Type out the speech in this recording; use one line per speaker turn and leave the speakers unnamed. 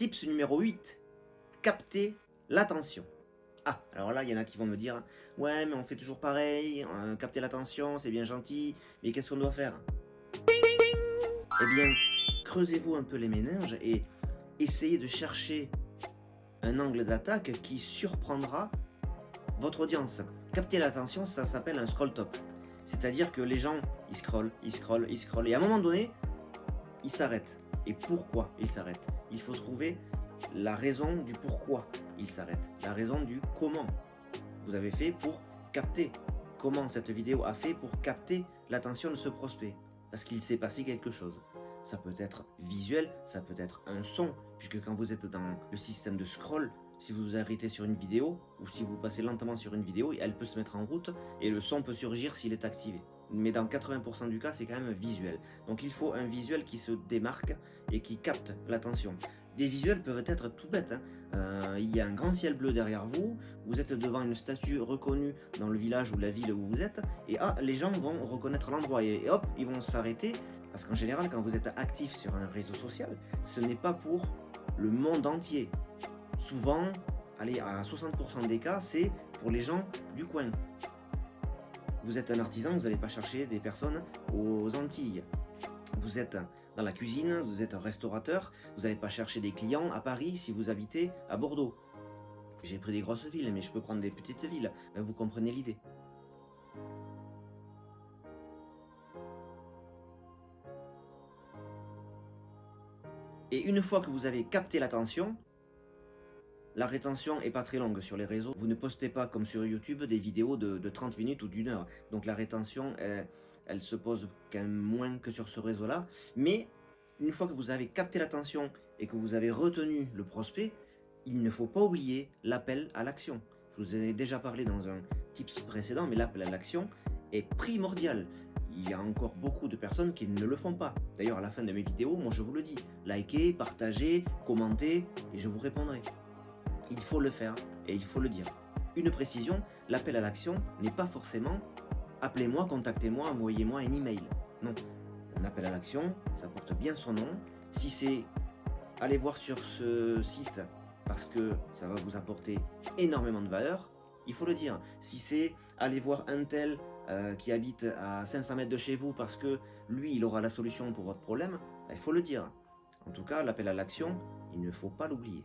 Tips numéro 8, capter l'attention. Ah, alors là, il y en a qui vont me dire, ouais, mais on fait toujours pareil, capter l'attention, c'est bien gentil, mais qu'est-ce qu'on doit faire? Eh bien, creusez-vous un peu les méninges et essayez de chercher un angle d'attaque qui surprendra votre audience. Capter l'attention, ça s'appelle un scroll top. C'est-à-dire que les gens, ils scrollent, ils scrollent, ils scrollent, et à un moment donné, ils s'arrêtent. Et pourquoi ils s'arrêtent? Il faut trouver la raison du pourquoi ils s'arrêtent, la raison du comment vous avez fait pour capter, comment cette vidéo a fait pour capter l'attention de ce prospect. Parce qu'il s'est passé quelque chose. Ça peut être visuel, ça peut être un son, puisque quand vous êtes dans le système de scroll, si vous vous arrêtez sur une vidéo, ou si vous passez lentement sur une vidéo, elle peut se mettre en route, et le son peut surgir s'il est activé. Mais dans 80% du cas, c'est quand même visuel. Donc il faut un visuel qui se démarque et qui capte l'attention. Des visuels peuvent être tout bêtes. Il y a un grand ciel bleu derrière vous, vous êtes devant une statue reconnue dans le village ou la ville où vous êtes, et les gens vont reconnaître l'endroit, et hop, ils vont s'arrêter, parce qu'en général, quand vous êtes actif sur un réseau social, ce n'est pas pour le monde entier. Souvent, allez, à 60% des cas, c'est pour les gens du coin. Vous êtes un artisan, vous n'allez pas chercher des personnes aux Antilles. Vous êtes dans la cuisine, vous êtes un restaurateur, vous n'allez pas chercher des clients à Paris si vous habitez à Bordeaux. J'ai pris des grosses villes, mais je peux prendre des petites villes. Vous comprenez l'idée. Et une fois que vous avez capté l'attention, la rétention n'est pas très longue sur les réseaux. Vous ne postez pas comme sur YouTube des vidéos de 30 minutes ou d'1 heure. Donc la rétention, elle se pose quand même moins que sur ce réseau-là. Mais une fois que vous avez capté l'attention et que vous avez retenu le prospect, il ne faut pas oublier l'appel à l'action. Je vous en ai déjà parlé dans un tips précédent, mais l'appel à l'action est primordial. Il y a encore beaucoup de personnes qui ne le font pas. D'ailleurs, à la fin de mes vidéos, moi je vous le dis, likez, partagez, commentez et je vous répondrai. Il faut le faire et il faut le dire. Une précision, l'appel à l'action n'est pas forcément « appelez-moi, contactez-moi, envoyez-moi un email ». Non, un appel à l'action, ça porte bien son nom. Si c'est « allez voir sur ce site parce que ça va vous apporter énormément de valeur », il faut le dire. Si c'est « allez voir un tel qui habite à 500 mètres de chez vous parce que lui, il aura la solution pour votre problème », il faut le dire. En tout cas, l'appel à l'action, il ne faut pas l'oublier.